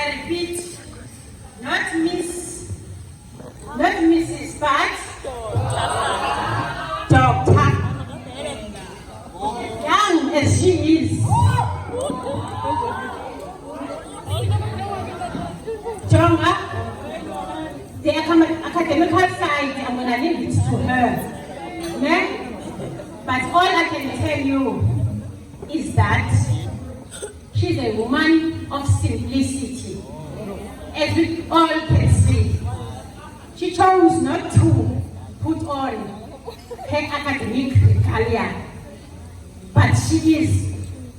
I repeat, not Miss, not Mrs. but Doctor. Young as she is. Jonga, the academical side, I'm going to leave it to her. Ne? But all I can tell you is that she's a woman of simplicity. As we all can see, she chose not to put on her academic career, but she is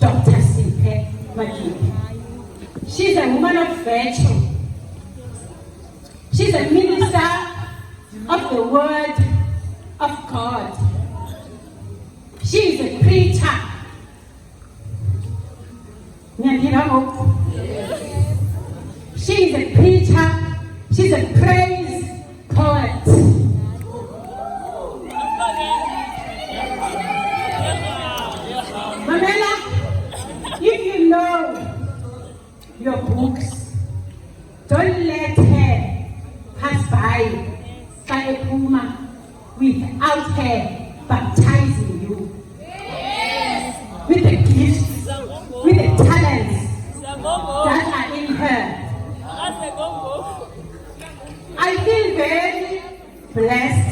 Dr. Siphe Madyibhi. She's a woman of virtue. She's a minister of the Word of God. She is a preacher. She is a preacher. She's a praise poet. Mandela, if you know your books, don't let her pass by a puma without her baptizing you. With the gifts, with the talents that are in her. I feel very blessed,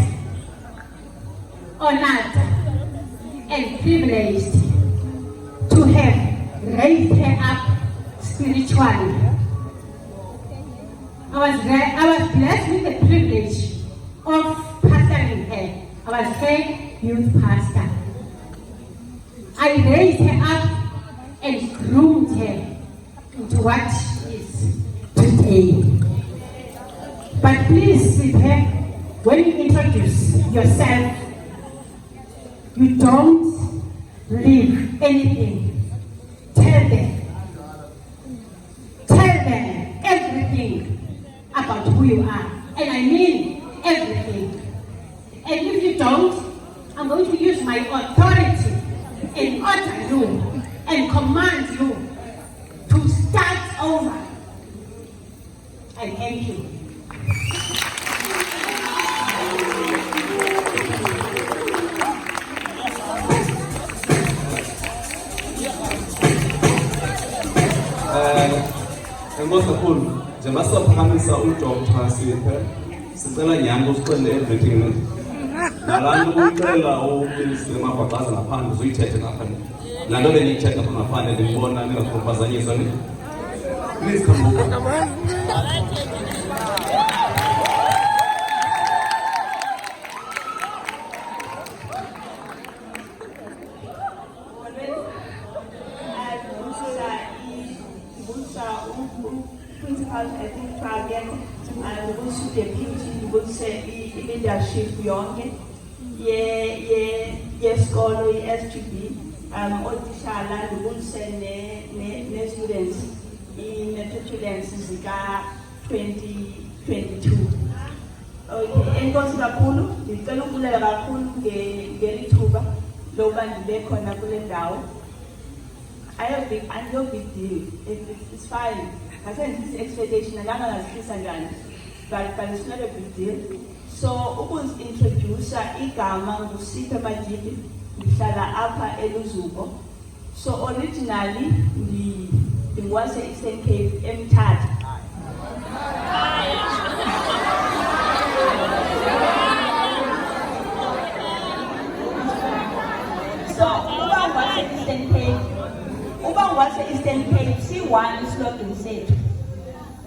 honored, and privileged to have raised her up spiritually. I was blessed with the privilege of pastoring her. I was her youth pastor. I raised her up and groomed her into what she is today. But please, Siphe, when you introduce yourself, you don't leave anything. Tell them everything about who you are. And I mean everything. And if you don't, I'm going to use my authority and order you and command you to start over. I thank you. Most of all, Jamasa Pamisa Uto Siphe, Sicela Nyambo spend everything. Nalandu Utela or Sima Pataza upon Zuitet upon Landoni check upon a fan and the phone and the Compazani. Please come over. Principal, I think, target, and we should deputy, we would say leadership young, yes, scholar, SGB, Odishala, we would say students in matriculants 2022. Okay, and goes Rapulu, the Kalukula Rapulu, Gerituba, Loban, Beko, Nakule Down. I know big deal. It's fine. I said this expectation, and I'm not as but it's not a big deal. So, who was introduced? Igama Siphe Madyibhi, Mhlala Apha eLuzuko. So, originally, the was a Eastern Cape MTAD. So, Uba was a Eastern Cape. Uba was a Eastern Cape. C1 slogan said.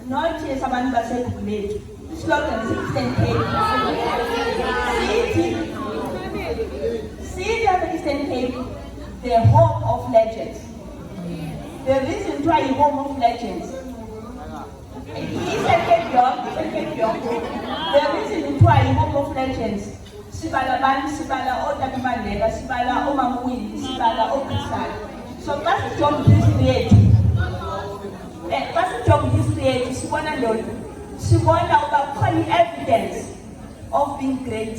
Not just someone who said to slogan 16 Cape. City of Eastern Cape, the home of legends. The reason why home of legends. Eastern Cape York. The reason why home of legends. Sibala Ban, Sibala Oda Mandela, Sibala Omamui, Sibala Okisai. So that's the job history. That's the job history. She wanted about calling evidence of being great,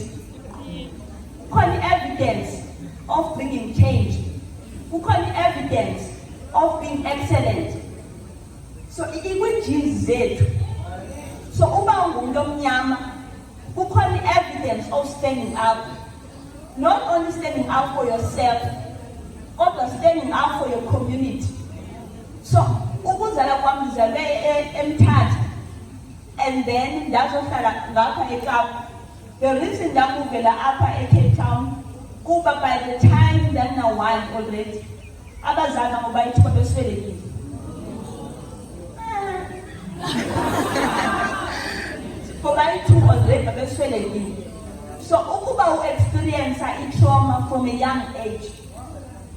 calling evidence of bringing change, calling evidence of being excellent. So ikwi-genes zethu. So uba ungumuntu omnyama, kukhona evidence of standing up. Not only standing up for yourself, but standing up for your community. So ukuzala kwami ngizalwe eMthatha, and then ndazohlala ngapha eKapa. The reason ndakuvela apha eCape Town, kuba by the time ndandina-1 already, abazali bami bayithiwa beswelekile. Babayi-2 already babeswelekile. So ukuba u-experience i-trauma from a young age,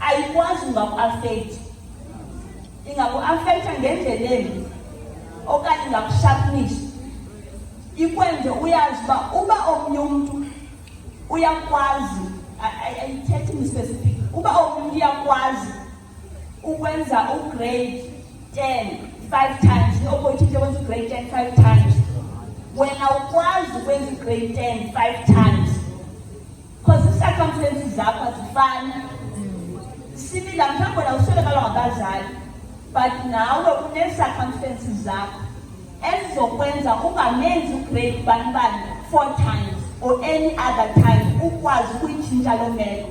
ayikwazi ungaku-affect. Ingaku-affecta ngendleleni okanye ingakusharpnisa. Ikwenze uyazi uba omnye umuntu uyakwazi, ayithethe specific, uba omnye umuntu uyakwazi ukwenza ugrade 10 5 times, i-opportunity yokwenza ugrade 10 5 times, wena ukwazi ukwenza ugrade 10 5 times, because i-circumstances zakho azifani. Similar, mhlawumbe wena uswelekelwa ngabazali, but nawe une-circumstances zakho ezizokwenza ungamenzi ugrade bani 4 times or any other time, ukwazi ukuyitshintsha lo meko.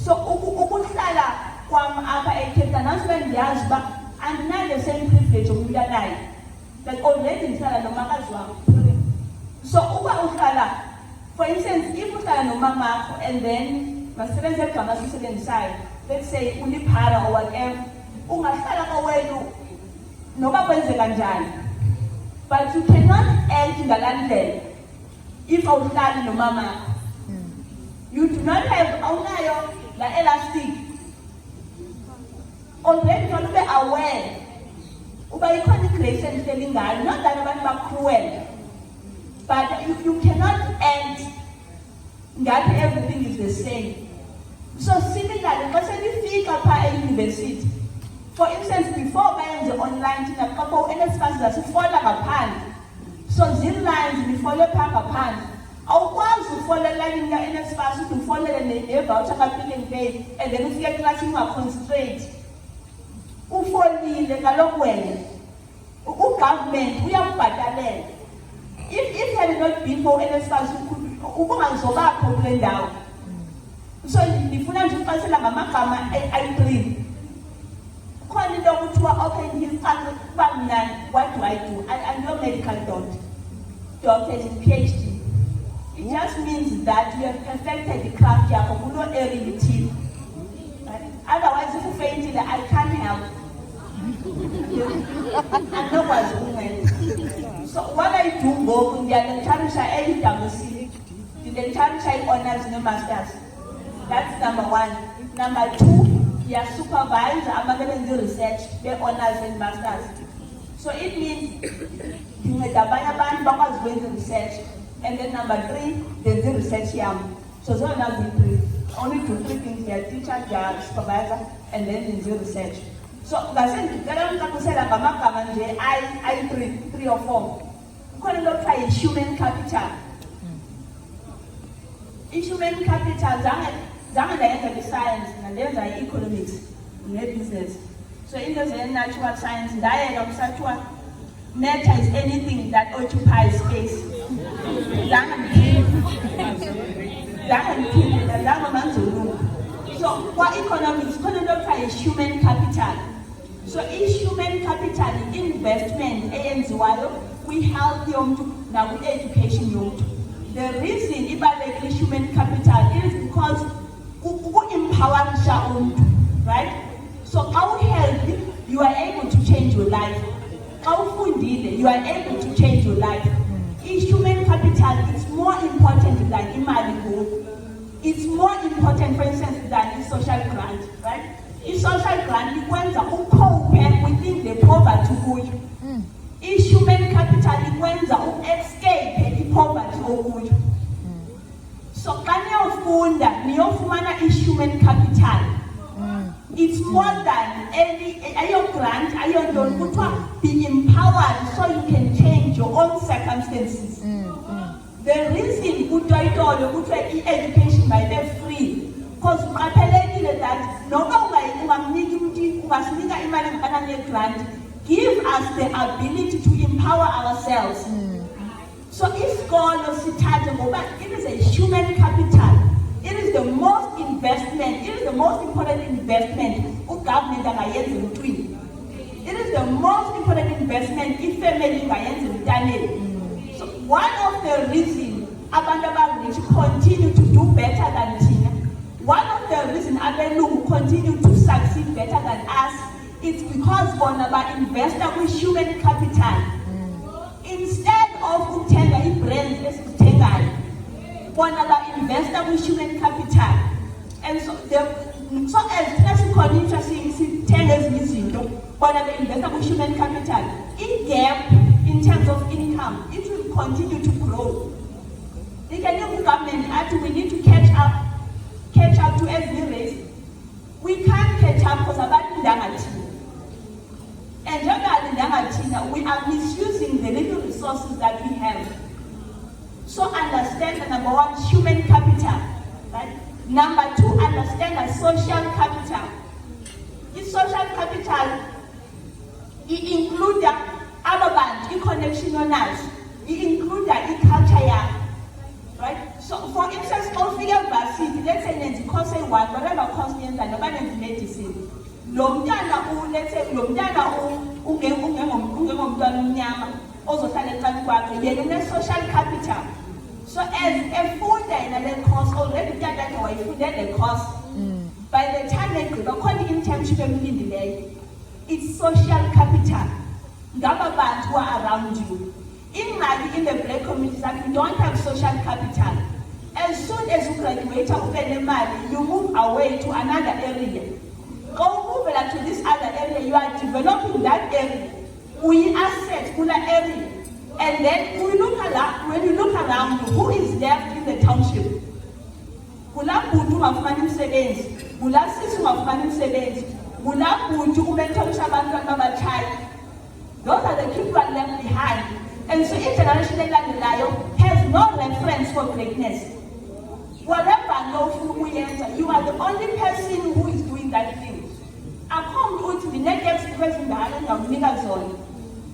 So ukuhlala kwami apha eCape Town, nasuke ndiyazi uba andinayo the same privilege yokumuntu anayo. Like already ndihlala nomakazi wami. So uba uhlala, for instance, if uhlala nomamakho and then masebenze egama sisebenzisayo, let's say uliphara or whatever, ungahlala kwawenu noba kwenzeka njani, but you cannot act ngalandlela if awuhlali nomamakho. You do not have awunayo la elastic. Already you be aware uba ikhona i-grace endihleli ngayo, not that abantu ba-cruel, but you cannot act ngathi everything is the same. So similarly, xa senifika phaa e-university, for instance, before bayenze online thina kapho u-NSFAS zasifola ngaphandle. So zii-lines nifole phaa ngaphandle. Awukwazi ufola elayini ka-NSFAS uthi ufolele ne-voucher ka-Pick n Pay and then ufike eklasini ungaconcentrate. Ufolile kaloku wena, u-government uyakubhatalela. If had not been for NSFAS, ubungazobakho kule ndawo. So ndifuna nje uqalisela ngamagama ayi-3. Khona into okuthiwa, okay, ngifake kuba mnani, what do? I'm not a medical doctor is PhD. It just means that you have perfected the craft yakho kulo area ithile. Otherwise, if you faint, I can't help. And no one's woman. So what I do ngoku ndiyalencourage eyi-WC, ndilencourage honors ne-masters. That's number 1. Number 2, you supervise amabenzi research, the honors and masters. So it means ndinceda abanye abantu bakwazi ukwenza research. And then number 3, there's the research yam. So zona ziyi-3. Only 2 3 things, they are teacher, they are supervisor, and then there's the research. So ngase ndicela umcacisela ngamagama nje I3 or 4. Kukhona into okuthiwa yi-human capital. I-human capital zange ndayenza i-science, ndandenza i-economics ne-business. So into ze-natural science ndayeka kusathiwa matter is anything that occupies space. Zange manzulu. So kwa-economics khona into okuthiwa yi-human capital. So i-human capital investment eyenziwayo kwi-health yomntu nakwi-education yomntu. The reason ibalulekile i-human capital is because uku-empowerisha umntu, right? So xa u-healthy, you are able to change your life. Xa ufundile, you are able to change your life. I-human capital is more important than imali ngoku. It's more important, for instance, than social grant, right? I-social grant ikwenza ucope within the poverty okuyo. I-human capital ikwenza u-escape i-poverty okuyo. So xa niyofunda, niyofumana i-human capital. It's more than ayo grant, ayo ntoni, kuthiwa be empowered so you can change your own circumstances. The reason kuthiwa i-education might be free Because that grant, give us the ability to empower ourselves. So if God it is a human capital. It is the most investment. It is the most important investment government between. It is the most important investment if family So one of the reasons Abantu continue to do better than Tina, one of the reasons Abelu continue to succeed better than us is because Bonaba investor with human capital. Instead of Utenga brands as Utenga, Bonaba investor with human capital. And so as classical interesting is Tenga's missing, Bonaba investor with human capital. In gap in terms of income, it will continue to grow. The Kenyan government we need to catch up to every race. We can't catch up because about Ndangati. And we are misusing the little resources that we have. So understand that number one, human capital. Right? Number two, understand that social capital. The social capital, it includes the other band, the connection on us. It includes the culture. Right? So for instance, all figure vaccine, let's say in the course one, whatever cost and nobody medicine. Lomdana let's say Lomdana also social capital. So as a food and cost already that way food and cost. By the time they could according internship and delay, it's social capital. Government who are around you. In the black communities that we don't have social capital. As soon as you graduate, you move away to another area. Go move to this other area, you are developing that area. We assess that area. And then when you look around, who is left in the township? Those are the people left behind. And so international has no reference for greatness. Whatever you are the only person who is doing that thing. I come to the next person in the island of Nigazon.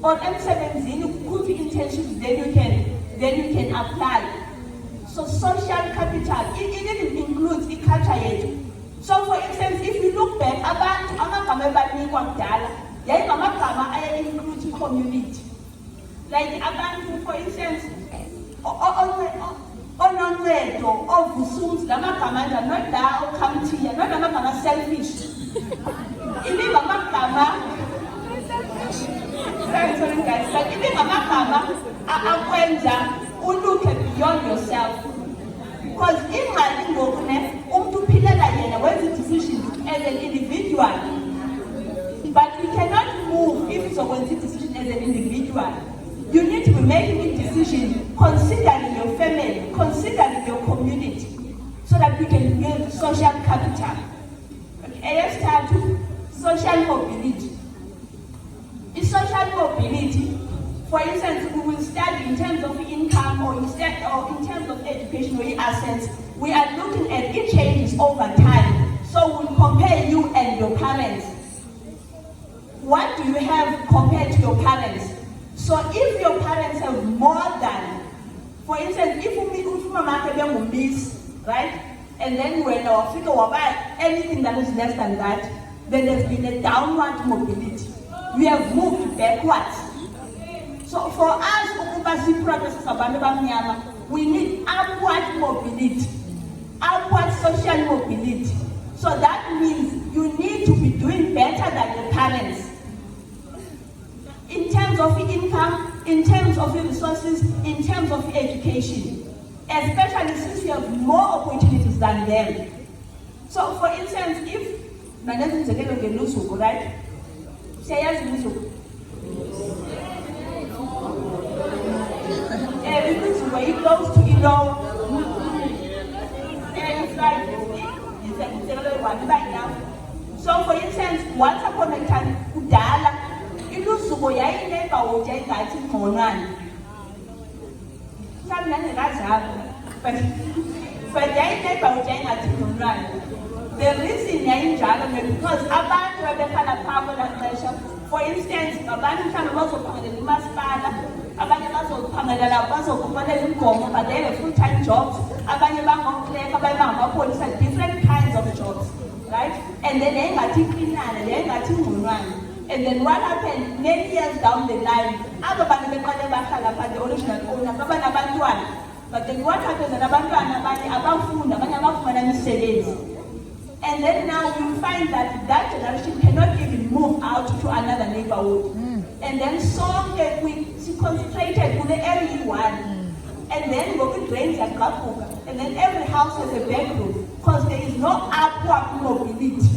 On M17, you put intentions, then you can apply. So social capital, it includes the culture. So for instance, if you look back, includes community. Like abantu, for instance, ononcedo ovusums lamagama not now come to you, not amagama selfish. Ili amagama sorry guys, but ili amagama akwenza look beyond yourself. Because in my ngokune umphilela yena wenza decision as an individual. But we cannot move if it's a decision as an individual. You need to be making a decision considering your family, considering your community, so that we can build social capital. Okay, let's start with social mobility. In social mobility, for instance, we will study in terms of income or in terms of education or assets. We are looking at it changes over time. So we'll compare you and your parents. What do you have compared to your parents? So if your parents have more than, for instance, if mama miss, right? And then when our figure anything that is less than that, then there's been a downward mobility. We have moved backwards. So for us, we need upward mobility, upward social mobility. So that means you need to be doing better than your parents. In terms of income, in terms of your resources, in terms of education, especially since you have more opportunities than them. So for instance, if Mandela is again Lusuku, right? Say yes, Lusuku. Because when you go to it's like it's a one right now. So for instance, once upon a time, Udala. Ilusuku yayinemba wojayigathi ngqonqane. Mhlawumbe nangekazalwa. but the reason because abantu babekhala phakathi kwexesha, for instance, abantu mhlawumbe bazophangelela umasipala, abanye bazophangelela bazokuphumelela inkomo, but they have full-time jobs, abanye bangokleka, abanye bangamapolisa, different kinds of jobs, right? And then they got inclinal, they got ingqonwane. And then what happened many years down the line, aba bantu beqale bahlala phansi, the original owner, abanabantwana. But then what happens is abantwana abanye abafunda, abanye abafumana imisebenzi. And then now you find that that generation cannot even move out to another neighborhood. And then so we concentrated on the early one. And then we drains and kapuka. And then every house has a bedroom because there is no upward mobility.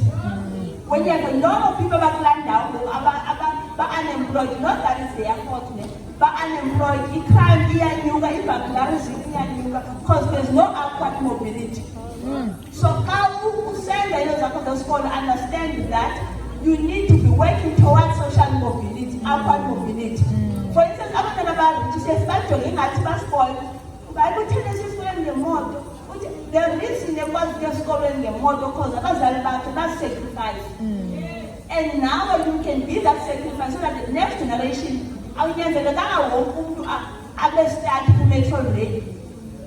When you have a lot of people back land down, but unemployed, not that it's their fault, but unemployed, it can't be a new guy, because there's no upward mobility. So how you send the school to understand that you need to be working towards social mobility, upward mobility. For instance, I'm about to say, start jogging at passport. Bible tells us when the model. The reason they was just going the model because that's sacrifice. And now you can be that sacrifice so that the next generation, understand to make sure ready.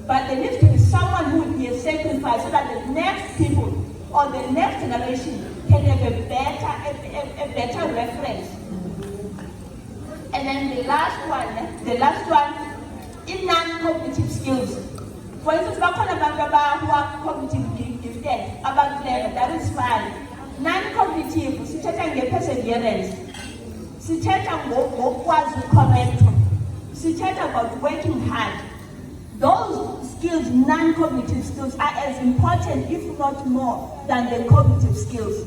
But there needs to be someone who will be a sacrifice so that the next people or the next generation can have a better reference. And then the last one, in non-cognitive skills. For instance, who are cognitively gifted, about clever, that is fine. Non-cognitive, sithetha nge-perseverance, sithetha ngokwazi ucorrect, sithetha about working hard. Those skills, non-cognitive skills, are as important, if not more, than the cognitive skills.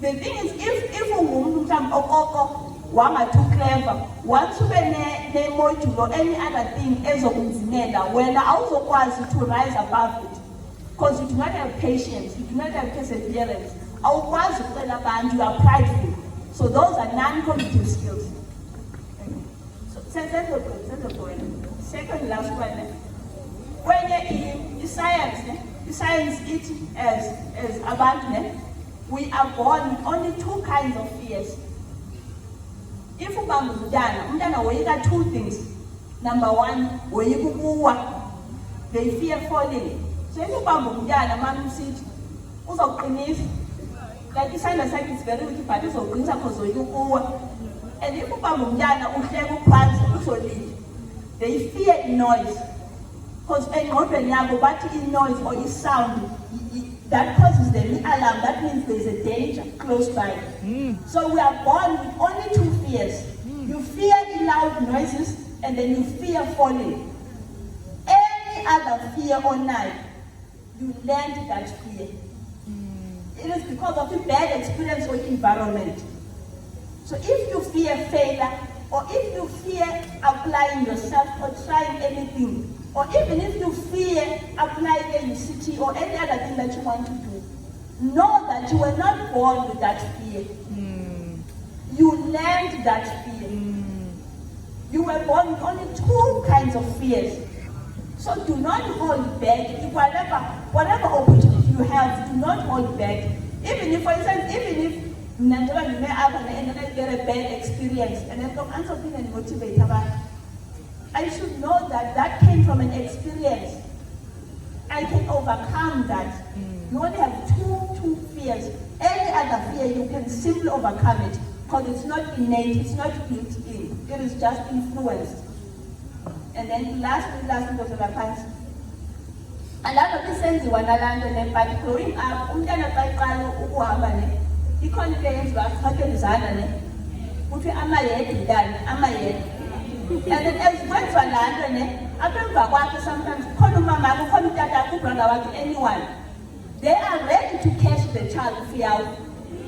The thing is, if one are too clever, once you have a module or any other thing, when also wants to rise above it, because you do not have patience, you do not have perseverance, you are prideful. So those are non-cognitive skills. So that's the point. Second last one. When you science it as abandonment, we are born with only two kinds of fears. If you are Mandela, we got two things. Number one, they fear falling. So if you are Mandela, man sit, like the sign is very good, but it's brings up because you go. And if you are Mandela, they fear noise. Because when you have noise or sound, that causes the alarm. That means there's a danger close by. So we are born with only two fears. You fear loud noises and then you fear falling. Any other fear or night, you learned that fear. It is because of a bad experience or environment. So if you fear failure, or if you fear applying yourself or trying anything, or even if you fear applying a UCT or any other thing that you want to do, know that you were not born with that fear. You learned that fear. You were born with only two kinds of fears. So do not hold back. Whatever opportunity you have, do not hold back. Even if, for instance, Mandela may have and then I get a bad experience and then come answer something and motivate about. I should know that that came from an experience. I can overcome that. You only have two fears. Any other fear, you can simply overcome it because it's not innate, it's not built in. It is just influenced. And then lastly goes to the pants. A lot of this sense you want to learn, but growing up, and then as friends are landing, I don't sometimes anyone. They are ready to catch the child fear.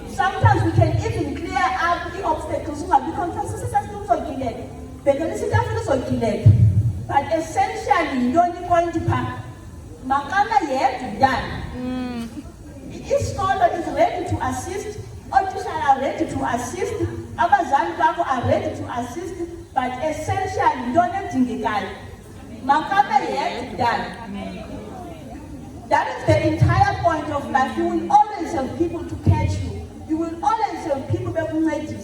Sometimes we can even clear up the obstacles but essentially you don't point to Makana yet done. Each scholar is ready to assist, all teachers are ready to assist, Abazan people are ready to assist, but essentially you don't have to get Makana yet done. That is the entire point of life. You will always have people to catch you. You will always have people that will make you,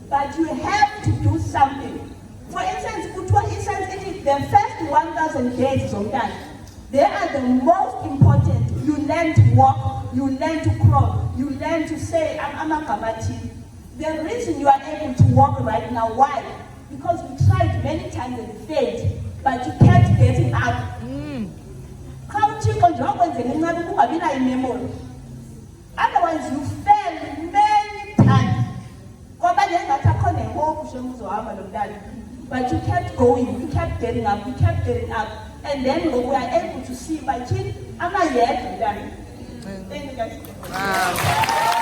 but you have to do something. For instance, the first 1,000 days of life, they are the most important. You learn to walk, you learn to crawl, you learn to say, I'm a Kamati. The reason you are able to walk right now, why? Because we tried many times and failed, but you kept getting up. Otherwise, you fail many times. But you kept going, you kept getting up, and then we are able to see by I'm a yet. Thank you guys. Wow.